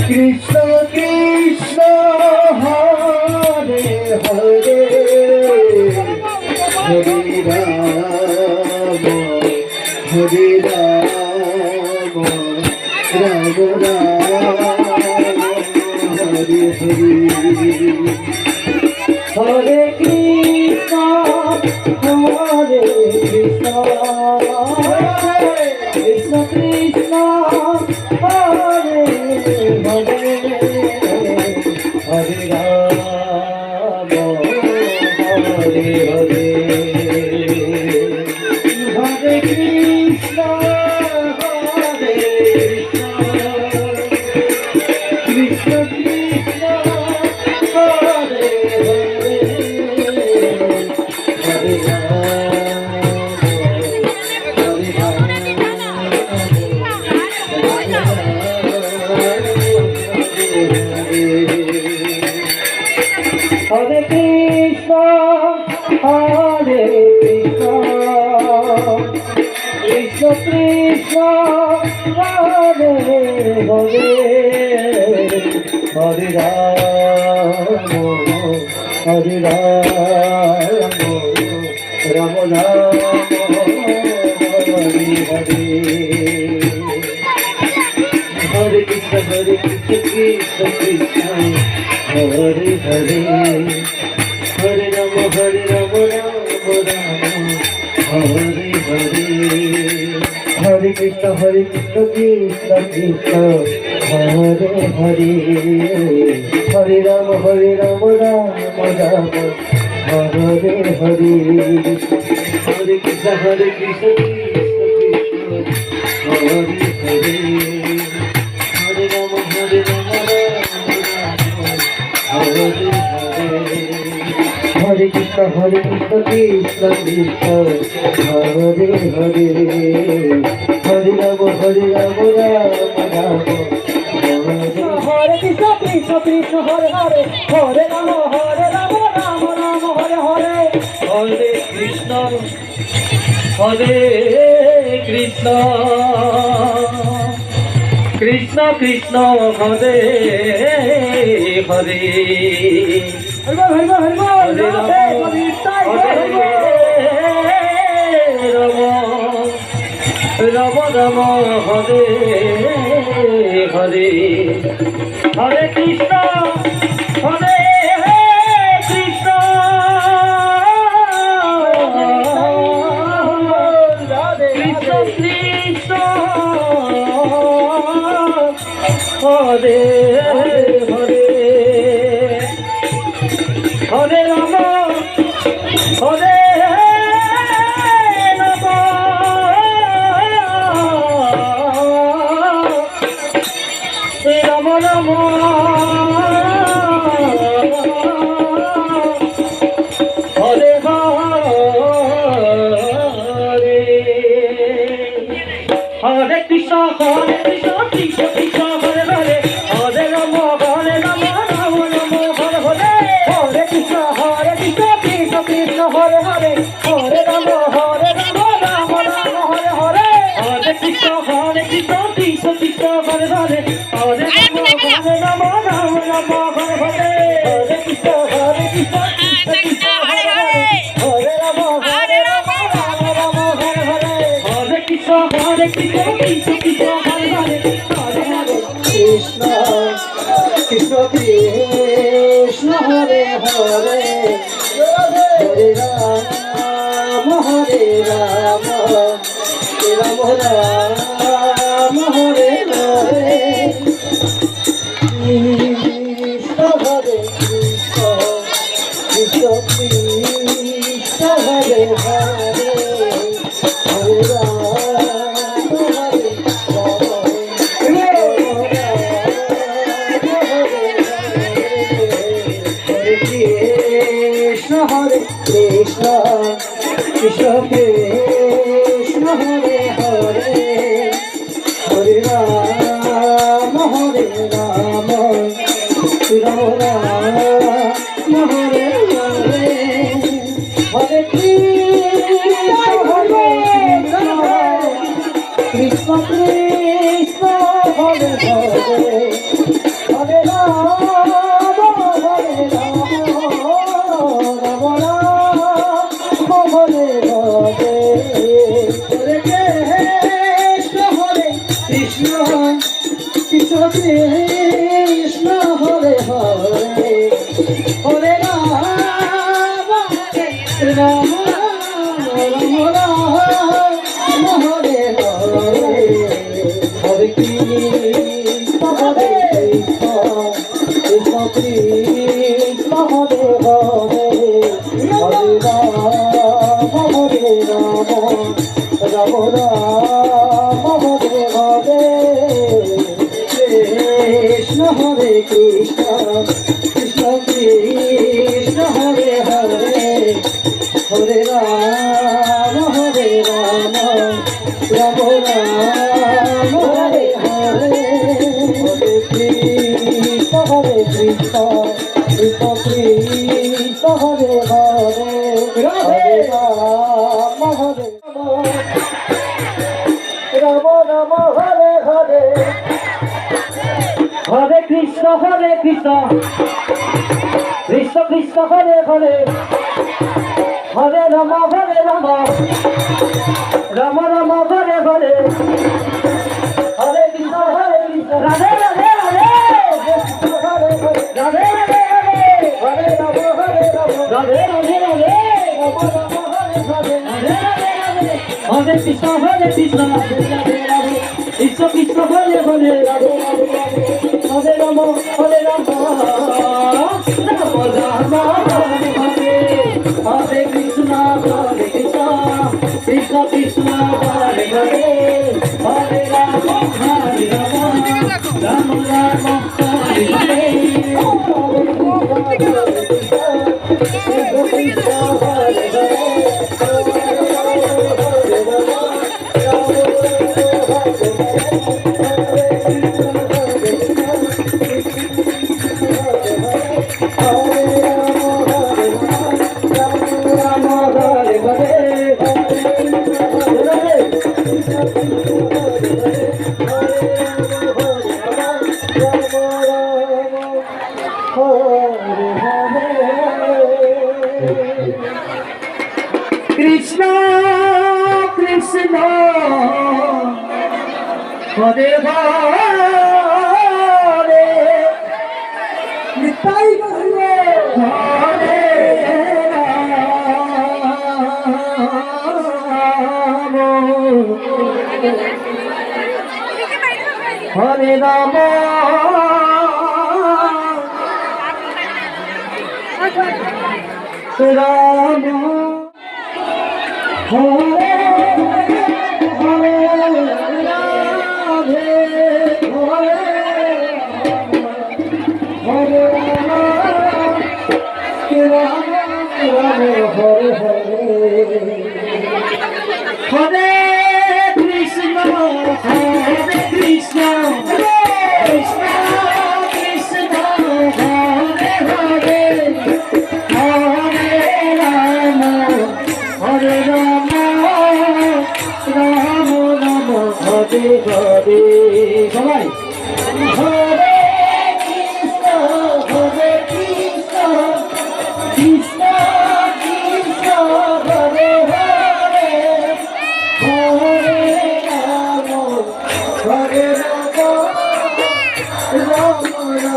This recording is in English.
কৃষ্ণ কৃষ্ণ হরে হরে হরে রাম হরে রাম রাম রাম হরে হরে হরে কৃষ্ণ হরে কৃষ্ণ কৃষ্ণ কৃষ্ণ হরে হরে হরে রাম হরে হরে হরে কৃষ্ণ হরে Krishna Krishna Hare Hare Hare Hare Krishna, Hare Krishna, Krishna Krishna, Hare Hare, Hare Ram, Hare Ram, Ram Ram, Hare Hare. Hare Krishna, Krishna Krishna, Hare Hare, Hare Rama, Hare Rama, Rama Rama, Hare Hare. Hare Krishna, Krishna Krishna, Hare Hare, Hare Rama, Hare Rama, Rama Rama, Hare Hare. Hare Krishna, Krishna Krishna, Hare Hare, Hare Rama, Hare Rama, Hare Krishna, Krishna Krishna, Hare Hare, Hare Rama, Hare Rama, Rama Rama, Hare Krishna, Krishna Krishna, Hare Hare, Hare Rama, Hare Rama, Rama Rama, Hare Hare, Hare Krishna, Hare Krishna, Krishna Krishna, Hare Hare, Hare Rama, Hare Rama, Rama Hare Hare, Hare Krishna, Hare Krishna, Krishna Krishna, Hare Hare, Hare Rama, Hare Rama, Rama Hare Hare, Hare Krishna, Hare Krishna, Krishna Krishna, Hare Hare, Hare Rama, Hare Rama, Rama Rama, Hare Hare, Hare Krishna, Krishna Krishna, Hare Hare, Hare Rama, Hare Rama, Rama Rama, Hare Hare, Hare Krishna, Krishna Krishna, Hare Hare, Hare Rama, Hare Rama, Rama Rama, Hare Hare, Hare Krishna, Krishna Krishna, Hare Hare, Hare Rama, Hare Rama, Rama Rama, Hare Hare, Hare Krishna, Krishna Krishna, Hare Hare, Hare Hare, Krishna Krishna Krishna, Hare Hare, Hare Rama, Hare Rama, Rama Rama, Hare Hare, Krishna Hare Krishna, Krishna Krishna, Hare Hare, Hare Rama, Hare Rama, Hare Krishna, Hare Krishna, Krishna Krishna, Hare Hare, Hare Rama, Hare Rama, Rama Rama, Hare Hare, Hare Krishna, Krishna Krishna, Krishna Krishna Hare Hare Hare Ram Ram Ram Hare Hare Hare Krishna হরে কৃষ্ণ কৃষ্ণ হরে হরে হরে রাম হরে রাম রাম রাম হরে হরে কৃষ্ণ হরে কৃষ্ণ কৃষ্ণ কৃষ্ণ হরে হরে হরে রাম রাম রাম হরে হরে হরে কৃষ্ণ কৃষ্ণ কৃষ্ণ হরে হরে হরে রাম রাম রাম হরে হরে হরে কৃষ্ণ কৃষ্ণ কৃষ্ণ হরে হরে হরে রাম রাম রাম হরে হরে হরে কৃষ্ণ রাধে রাধে রাধে হরে রাধে রাধে হরে রাম রাধে রাধে রাধে হরে কৃষ্ণ কৃষ্ণ কৃষ্ণ কৃষ্ণ হরে হরে হরে রাম রাম রাম রাম হরে হরে হরে কৃষ্ণ কৃষ্ণ কৃষ্ণ কৃষ্ণ হরে হরে হরে রাম রাম রাম হরে হরে কৃষ্ণ কৃষ্ণ হরে হরে নিতাই হরে হরে হরে রাম রাম হরে হরে রাধে হরে হরে রাম হরে হরে হরে কৃষ্ণ কৃষ্ণ কৃষ্ণ কৃষ্ণ হরে হরে হরে রাম হরে রাম রাম রাম হরে হরে সবাই হরে কৃষ্ণ কৃষ্ণ কৃষ্ণ হরে হরে হরে রাম রাম রাম